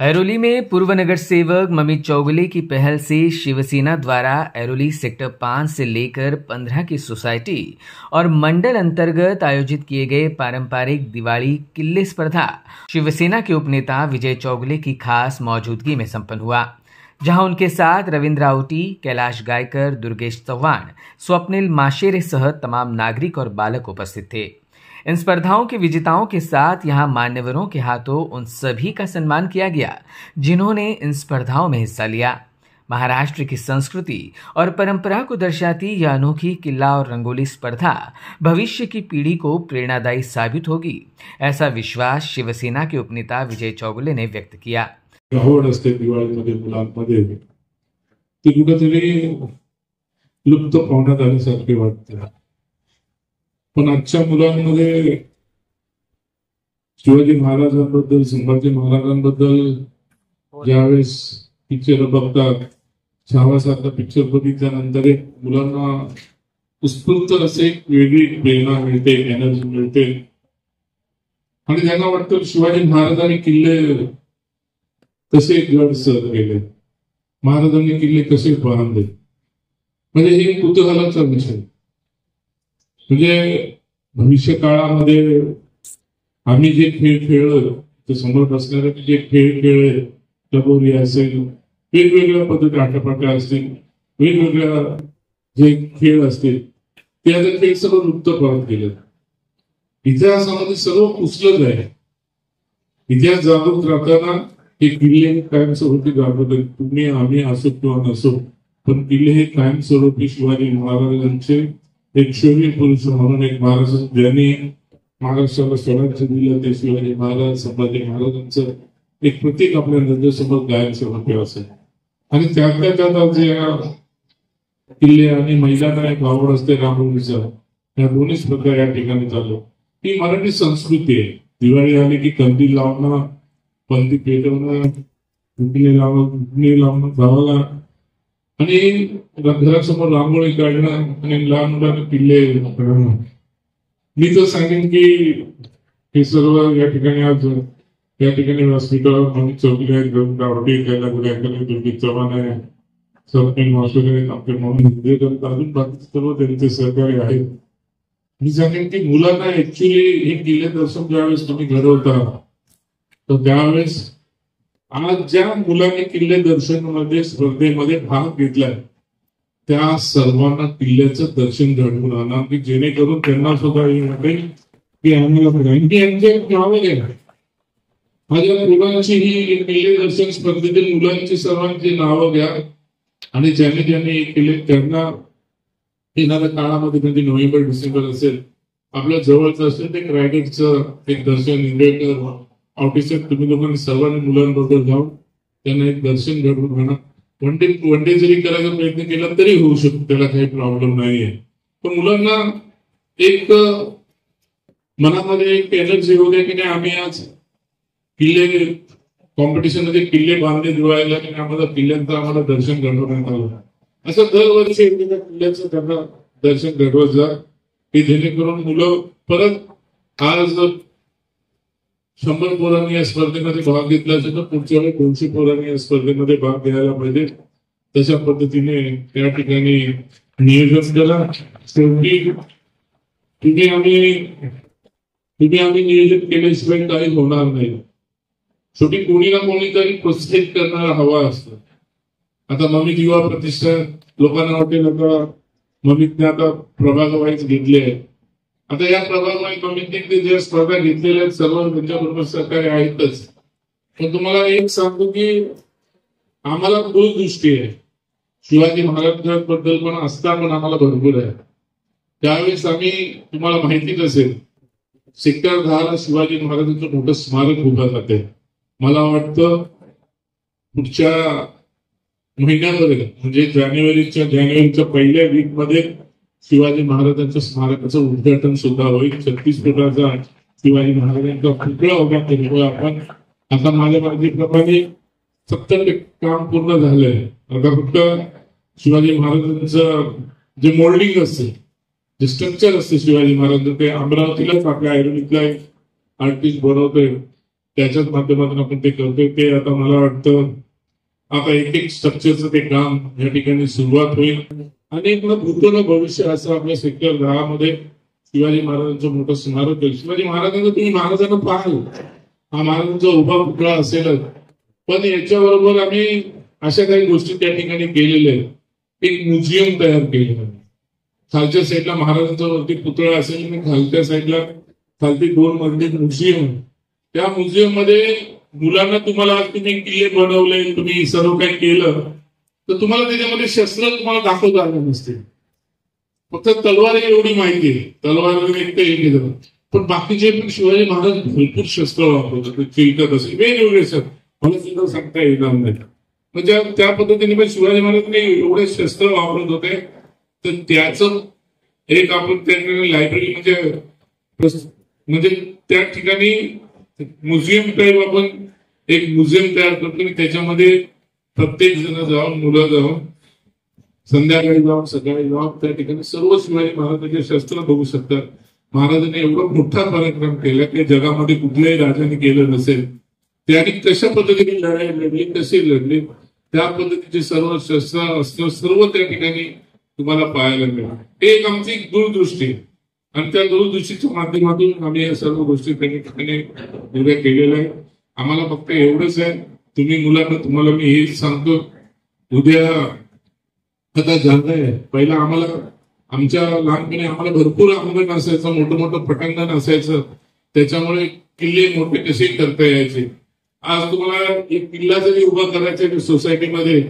ऐरोली में पूर्व नगर सेवक ममित चौगुले की पहल से शिवसेना द्वारा ऐरोली सेक्टर 5 से लेकर 15 की सोसाइटी और मंडल अंतर्गत आयोजित किए गए पारंपरिक दिवाली किल्ले स्पर्धा शिवसेना के उपनेता विजय चौगुले की खास मौजूदगी में संपन्न हुआ, जहां उनके साथ रविंद्र आउटी, कैलाश गायकर, दुर्गेश चौहान, स्वप्निल माशेरे सह तमाम नागरिक और बालक उपस्थित थे। इन स्पर्धाओं के विजेताओं के साथ यहां मान्यवरों के हाथों उन सभी का सम्मान किया गया जिन्होंने इन स्पर्धाओं में हिस्सा लिया। महाराष्ट्र की संस्कृति और परंपरा को दर्शाती यह अनोखी किला और रंगोली स्पर्धा भविष्य की पीढ़ी को प्रेरणादायी साबित होगी, ऐसा विश्वास शिवसेना के उपनेता विजय चौगुले ने व्यक्त किया। दिवाळीमध्ये मुलांमध्ये ती कुठेतरी लुप्त पावण्यात आल्यासारखे वाटते, पण आजच्या मुलांमध्ये शिवाजी महाराजांबद्दल, संभाजी महाराजांबद्दल ज्यावेळेस पिक्चर बघतात, छावासारखा पिक्चर बघितल्यानंतर मुलांना उत्स्फूर्त असे एक वेगळी प्रेरणा मिळते, एनर्जी मिळते आणि त्यांना वाटतं शिवाजी महाराजांनी किल्ले कसे गड सर केले, महाराजांनी किल्ले कसे बांधले, म्हणजे हे कुतूहलाचा विषय। म्हणजे भविष्य काळामध्ये आम्ही जे खेळ खेळलो, ते समोर बसणारे जे खेळ खेळले, लगोरी असेल, वेगवेगळ्या पद्धती आटपाट्या असतील, वेगवेगळ्या जे खेळ असतील, ते आता खेळ सर्व लुप्त करत गेले। इतिहासामध्ये सर्व पुसलं आहे। इतिहास जागृत राहताना हे किल्ले कायमस्वरूपी जागृत आहेत। तुम्ही आम्ही असो किंवा नसो, पण किल्ले हे कायमस्वरूपी शिवाजी महाराजांचे एक शौर्य पुरुष म्हणून, एक महाराज ज्यांनी महाराष्ट्राला स्वराज्य दिलं, ते शिवाजी महाराज, संभाजी महाराजांचं एक प्रतीक आपल्या नजरेसमोर कायमस्वरूपी असेल। आणि त्यातल्या त्यात जे किल्ले आणि महिलांना एक आवड असते रांगोळीचं, या दोन्ही स्पर्धा या ठिकाणी चालू। ही मराठी संस्कृती आहे। दिवाळी आली की कंदील लावणं, पंती पेटवणं, लावणं भावाला, आणि घरासमोर रांगोळी काढणं आणि लहान मुलांना किल्ले करणं। मी तर सांगेन की हे सर्व या ठिकाणी आज या ठिकाणी व्यासपीठावर ममित चौगुले आहेत, रविंद्र आउटी, कैलाश गायकर, दुर्गेश चौहान आहे, स्वप्निल माशेरे, आपले अजून बाकी सर्व त्यांचे सहकारी आहेत। मी सांगेन की मुलांना ऍक्च्युली हे किल्ले दर्शन ज्यावेळेस तुम्ही घडवता, तर त्यावेळेस आज ज्या मुलांनी किल्ले दर्शनामध्ये स्पर्धेमध्ये भाग घेतलाय, त्या सर्वांना किल्ल्याचं दर्शन घडवून आणा, की जेणेकरून त्यांना सुद्धा हे वाटेल की आम्हाला माझ्या मुलांची ही किल्ले दर्शन स्पर्धेतील मुलांची सर्वांची नावं घ्या, आणि ज्याने ज्याने हे केले त्यांना येणाऱ्या काळामध्ये, म्हणजे नोव्हेंबर डिसेंबर असेल, आपल्या जवळचं असेल, ते रायगडचं एक दर्शन एन्जॉय कर। ऑफिसर तुम्ही लोकांनी सर्वांनी मुलांबरोबर जाऊन त्यांना एक दर्शन घडवून आणा। वन डे जरी करायचा प्रयत्न केला तरी होऊ शकतो, त्याला काही प्रॉब्लेम नाहीये। पण मुलांना एक मनामध्ये एक एनर्जी होऊ द्या की नाही, आम्ही आज किल्ले कॉम्पिटिशन मध्ये किल्ले बांधले दिवाळीला, की आम्हाला किल्ल्यांचं आम्हाला दर्शन घडवण्यात आलं। असं दरवर्षी किल्ल्याचं त्यांना दर्शन घडवत जा, की जेणेकरून मुलं परत आज 100 पोरांनी या स्पर्धेमध्ये भाग घेतला असेल तर पुढच्या वेळी 200 पोरांनी या स्पर्धेमध्ये भाग घ्यायला पाहिजे। तशा पद्धतीने त्या ठिकाणी नियोजन केला। शेवटी तुम्ही आम्ही नियोजन केल्याशिवाय काही होणार नाही। शेवटी कोणी ना कोणीतरी प्रोत्साहित करणारा हवा असतो। आता ममित युवा प्रतिष्ठान लोकांना वाटेल आता ममितने आता प्रभाग वाईज घेतले आहे। आता या प्रभागामध्ये कमिटीने ज्या स्पर्धा घेतलेल्या आहेत सर्व त्यांच्याबरोबर सहकारी आहेतच, पण तुम्हाला एक सांगतो की आम्हाला दूरदृष्टी आहे। शिवाजी महाराजांबद्दल पण आस्था पण आम्हाला भरपूर आहे। त्यावेळेस आम्ही, तुम्हाला माहितीच असेल, सेक्टर 10 शिवाजी महाराजांचं मोठं स्मारक उभं राहते। मला वाटतं पुढच्या महिन्यामध्ये, म्हणजे जानेवारीच्या पहिल्या वीक मध्ये शिवाजी महाराजांच्या स्मारकाचं उद्घाटन सुद्धा होईल। 36 फुटाचा शिवाजी महाराजांचा पुतळा उभा केला आपण। आता माझ्या माहितीप्रमाणे 70% काम पूर्ण झालंय। आता फक्त शिवाजी महाराजांचं जे मोल्डिंग असते, जे स्ट्रक्चर असते शिवाजी महाराजांचं, ते अमरावतीलाच आपल्या ऐरोलीतला एक आर्टिस्ट बनवतोय। त्याच्याच माध्यमातून आपण ते करतोय. ते आता मला वाटतं आता एक एक स्ट्रक्चरचं ते काम या ठिकाणी सुरुवात होईल आणि एक भूतोन भविष्य असं आपल्या सेक्टर 10 मध्ये शिवाजी महाराजांचं मोठं स्मारक आहे. शिवाजी महाराजांना तुम्ही महाराजांना पाहाल, हा महाराजांचा उभा पुतळा असेलच, पण याच्याबरोबर आम्ही अशा काही गोष्टी त्या ठिकाणी केलेल्या आहेत. एक म्युझियम तयार केलेलं आहे. खालच्या साईडला महाराजांचा वरती पुतळा असेल आणि खालच्या साईडला खालती 2 मजली म्युझियम. त्या म्युझियम मध्ये मुलांना तुम्हाला तुम्ही किल्ले बनवले, तुम्ही सर्व काही केलं, तर तुम्हाला त्याच्यामध्ये शस्त्र तुम्हाला दाखवता आलं नसते. फक्त तलवार एवढी माहिती आहे, तलवार एक पण बाकीचे पण शिवाजी महाराज भरपूर शस्त्र वापरतात. चिलकत असेल, वेगवेगळे शस्त्र मला सुद्धा सांगता येणार नाही. म्हणजे त्या पद्धतीने पण शिवाजी महाराज एवढे शस्त्र वापरत होते. तर त्याचं एक आपण त्या लायब्ररी म्हणजे त्या ठिकाणी म्युझियम टाईप आपण एक म्युझियम तयार करतो आणि त्याच्यामध्ये प्रत्येक जण जाऊन, मुलं जाऊन, संध्याकाळी जाऊन, सकाळी जाऊन त्या ठिकाणी सर्व शिवाजी महाराजांचे शस्त्र बघू शकतात. महाराजांनी एवढा मोठा पराक्रम केला की जगामध्ये कुठल्याही राजाने केलं नसेल. त्यांनी कशा पद्धतीने लढाई लढली, कशी लढली, त्या पद्धतीचे सर्व शस्त्र अस्त्र सर्व त्या ठिकाणी तुम्हाला पाहायला मिळेल. हे एक आमची दूरदृष्टी आणि त्या दूरदृष्टीच्या माध्यमातून आम्ही या सर्व गोष्टी त्या ठिकाणी उभ्या केलेल्या आहेत. आम्हाला फक्त एवढंच आहे, तुम्ही मुलांना, तुम्हाला मी हेच सांगतो, उद्या आता झालंय. पहिला आम्हाला आमच्या लहानपणी आम्हाला भरपूर अंगण असायचं, मोठं मोठं पटांगण असायचं, त्याच्यामुळे किल्ले मोठे कसे करता यायचे. आज तुम्हाला एक किल्ला जरी उभा करायचा सोसायटीमध्ये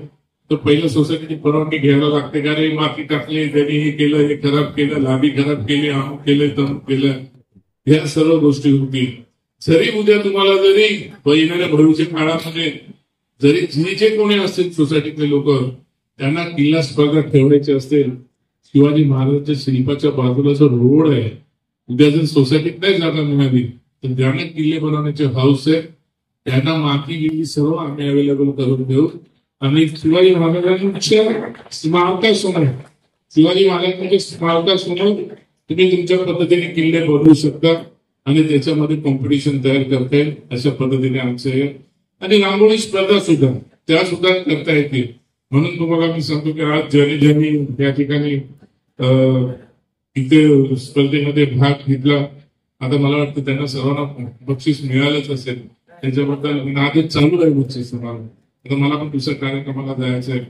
तर पहिल्या सोसायटीची परवानगी घ्यायला लागते. का रे माती टाकली, त्यांनी हे केलं, हे खराब केलं, लादी खराब केली, अमुक केलं, तमुक केलं, ह्या सर्व गोष्टी होतील. जरी उद्या तुम्हाला जरी येणाऱ्या भविष्य काळामध्ये जरी जे कोणी असतील सोसायटीतले लोक, त्यांना किल्ला स्पर्धा ठेवायची असेल, शिवाजी महाराजांच्या शिल्पाच्या बाजूला जो रोड आहे, उद्या जर सोसायटीत नाही जागा मिळाली तर ज्यांना किल्ले बनवण्याचे हाऊस आहे त्यांना माती गिल्ली सर्व आम्ही अवेलेबल करून देऊ. आणि शिवाजी महाराजांच्या स्मारकासमोर, शिवाजी महाराजांच्या स्मारकासमोर तुम्ही तुमच्या पद्धतीने किल्ले बनवू शकता आणि त्याच्यामध्ये कॉम्पिटिशन तयार करता येईल अशा पद्धतीने आमचे. आणि रांगोळी स्पर्धा सुद्धा त्या सुद्धा करता येतील. म्हणून तुम्हाला मी सांगतो की आज ज्यांनी त्या ठिकाणी इथे स्पर्धेमध्ये भाग घेतला, आता मला वाटतं त्यांना सर्वांना बक्षीस मिळालंच असेल. त्याच्याबद्दल नादच चालू आहे बक्षीस तुम्हाला. आता मला पण दुसऱ्या कार्यक्रमाला जायचं आहे.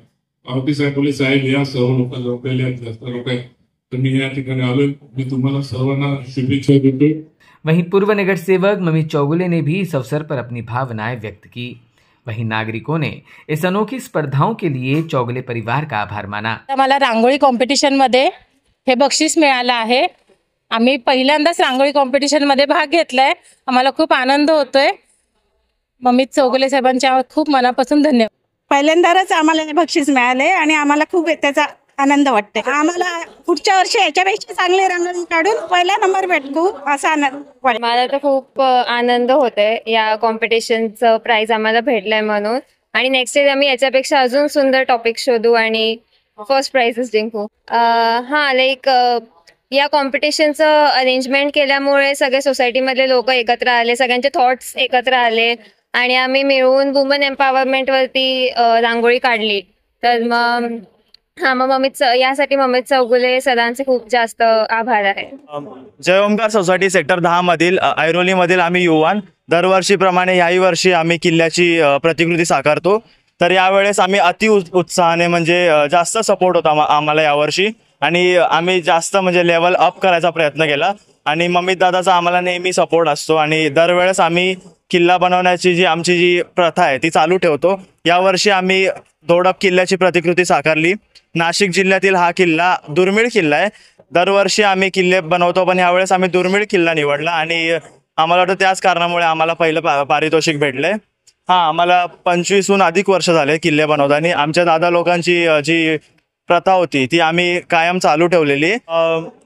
ऑफिस आहे, पोलीस साहेब, या सर्व लोक जमलेले आहेत, जास्त लोक आहेत, तर मी या ठिकाणी आलोय. मी तुम्हाला सर्वांना शुभेच्छा देतो. वहीं पूर्व नगर सेवक ममित चौगुले ने भी इस अवसर पर अपनी भावनाएं व्यक्त की. वहीं नागरिकों ने इस अनोखी स्पर्धाओं के लिए चौगुले परिवार का आभार माना. मला रांगोळी कॉम्पिटिशन मध्ये हे बक्षीस मिळालं आहे. आम्ही पहिल्यांदाच रांगोळी कॉम्पिटिशन मध्ये भाग घेतलाय. आम्हाला खूप आनंद होतोय. ममित चौगुले साहेबांच्या खूप मनापासून धन्यवाद. पहिल्यांदाच आम्हाला हे बक्षीस मिळाले आणि आम्हाला खूप त्याचा आनंद वाटते. आम्हाला पुढच्या वर्षी याच्यापेक्षा चांगले रांगोळी काढून पहिला नंबर भेटू असा आनंद वाटतो. मला तर खूप आनंद होतोय या कॉम्पिटिशनचं प्राइज आम्हाला भेटलंय म्हणून. आणि नेक्स्ट इयर आम्ही याच्यापेक्षा अजून सुंदर टॉपिक शोधू आणि फर्स्ट प्राइजेस जिंकू. लाईक या कॉम्पिटिशनचं अरेंजमेंट केल्यामुळे सगळे सोसायटीमधले लोक एकत्र आले, सगळ्यांचे थॉट्स एकत्र आले आणि आम्ही मिळून वुमन एम्पॉवरमेंट वरती रांगोळी काढली. तर मग यासाठी ममित चौगुले सरांचे खूप जास्त आभार आहे. जय ओमकार सोसायटी सेक्टर 10 मधील ऐरोली मधील आम्ही युवान दरवर्षीप्रमाणे याही वर्षी आम्ही किल्ल्याची प्रतिकृती साकारतो. तर यावेळेस आम्ही अति उत्साहाने म्हणजे जास्त सपोर्ट होता आम्हाला यावर्षी आणि आम्ही जास्त म्हणजे लेवल अप करायचा प्रयत्न केला आणि ममित दादाचा आम्हाला नेहमी सपोर्ट असतो आणि दरवेळेस आम्ही किल्ला बनवण्याची आमची जी प्रथा आहे ती चालू ठेवतो. यावर्षी आम्ही दोडप किल्ल्याची प्रतिकृती साकारली. नाशिक जिल्ह्यातील हा किल्ला दुर्मिळ किल्ला आहे. दरवर्षी आम्ही किल्ले बनवतो पण यावेळेस आम्ही दुर्मिळ किल्ला निवडला आणि आम्हाला वाटतं त्याच कारणामुळे आम्हाला पहिलं पारितोषिक भेटलंय. आम्हाला 25हून अधिक वर्ष झाले किल्ले बनवताना. आमच्या दादा लोकांची जी प्रथा होती ती आम्ही कायम चालू ठेवलेली.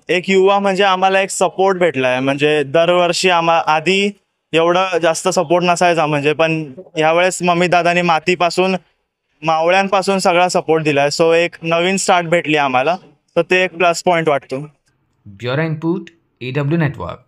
एक युवा म्हणजे आम्हाला एक सपोर्ट भेटलाय. म्हणजे दरवर्षी आधी एवढा जास्त सपोर्ट नसायचा म्हणजे, पण यावेळेस मम्मी दादानी मातीपासून मावळ्यांपासून सगळा सपोर्ट दिलाय. सो एक नवीन स्टार्ट भेटली आम्हाला, तर ते एक प्लस पॉइंट वाटतो. Bureau input EW network.